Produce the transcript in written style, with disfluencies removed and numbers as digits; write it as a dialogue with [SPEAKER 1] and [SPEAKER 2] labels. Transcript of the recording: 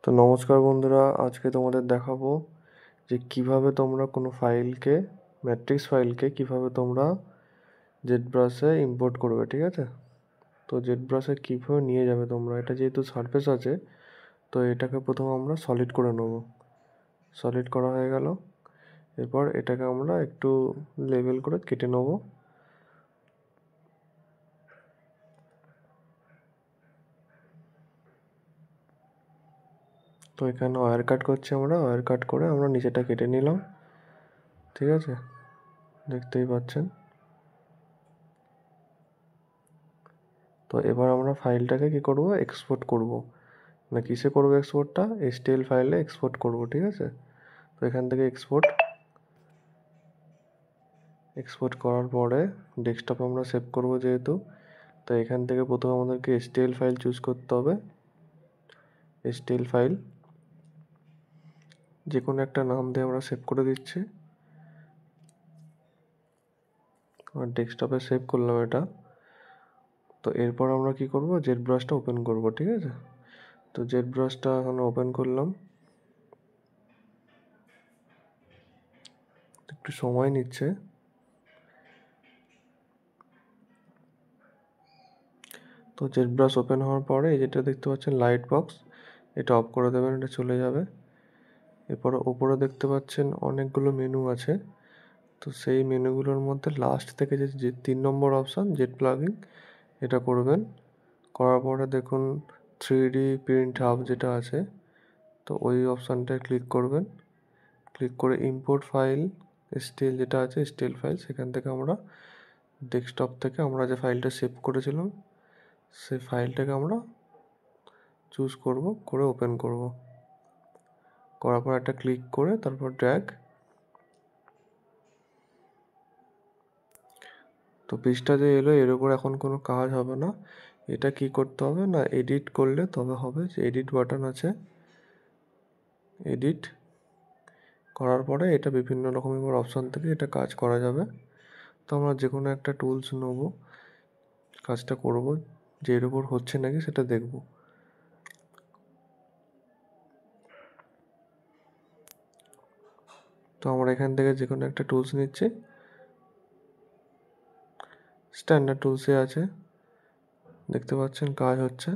[SPEAKER 1] তো নমস্কার বন্ধুরা, আজকে তোমাদের দেখাবো যে কিভাবে তোমরা কোনো ফাইলকে, ম্যাট্রিক্স ফাইলকে কিভাবে তোমরা জেট ব্রাশে ইম্পোর্ট করবে। ঠিক আছে, তো জেট ব্রাশে কীভাবে নিয়ে যাবে তোমরা, এটা যেহেতু সারফেস আছে তো এটাকে প্রথমে আমরা সলিড করে নেব। সলিড করা হয়ে গেল, এরপর এটাকে আমরা একটু লেভেল করে কেটে নেব। তো এখানে ওয়্যার কাট করছি আমরা, ওয়্যার কাট করে আমরা নিচেটা কেটে নিলাম। ঠিক আছে, দেখতেই পাচ্ছেন। তো এবার আমরা ফাইলটাকে কি করব, এক্সপোর্ট করব। না কিসে করব এক্সপোর্টটা, এসটিএল ফাইলে এক্সপোর্ট করব। ঠিক আছে, তো এখান থেকে এক্সপোর্ট করার পরে ডেস্কটপে আমরা সেভ করব যেহেতু, তো এখান থেকে প্রথমে আমাদেরকে এসটিএল ফাইল চুজ করতে হবে। এসটিএল ফাইল যে কোনো একটা নাম দিয়ে আমরা সেভ করে দিচ্ছি। আর ডেস্কটপে সেভ করলাম এটা। তো এরপর আমরা কি করব, জেট ব্রাশটা ওপেন করব। ঠিক আছে, তো জেট ব্রাশটা এখন ওপেন করলাম, একটু সময় নিচ্ছে। তো জেট ব্রাশ ওপেন হওয়ার পরে এই যেটা দেখতে পাচ্ছেন লাইট বক্স, এটা অফ করে দেবেন, এটা চলে যাবে। এরপরে ওপরে দেখতে পাচ্ছেন অনেকগুলো মেনু আছে, তো সেই মেনুগুলোর মধ্যে লাস্ট থেকে যে 3 নম্বর অপশান জেট প্লাগইন, এটা করবেন। করার পরে দেখুন 3D প্রিন্ট হাব যেটা আছে, তো ওই অপশানটায় ক্লিক করবেন। ক্লিক করে ইম্পোর্ট ফাইল এসটিএল যেটা আছে, এসটিএল ফাইল, সেখান থেকে আমরা ডেস্কটপ থেকে আমরা যে ফাইলটা সেভ করেছিলাম সেই ফাইলটাকে আমরা চুজ করব, করে ওপেন করব। করার পর একটা ক্লিক করে তারপর ড্র্যাগ। তো পেজটা যে এলো, এর উপর এখন কোনো কাজ হবে না। এটা কি করতে হবে না, এডিট করলে তবে হবে। যে এডিট বাটন আছে, এডিট করার পরে এটা বিভিন্ন রকম এবার অপশান থেকে এটা কাজ করা যাবে। তো আমরা যে কোনো একটা টুলস নেব, কাজটা করব, যে এর উপর হচ্ছে নাকি সেটা দেখব। তো আমরা এখান থেকে যে কোনো একটা টুলস নিচ্ছি, স্ট্যান্ডার্ড টুলসে আছে, দেখতে পাচ্ছেন কাজ হচ্ছে।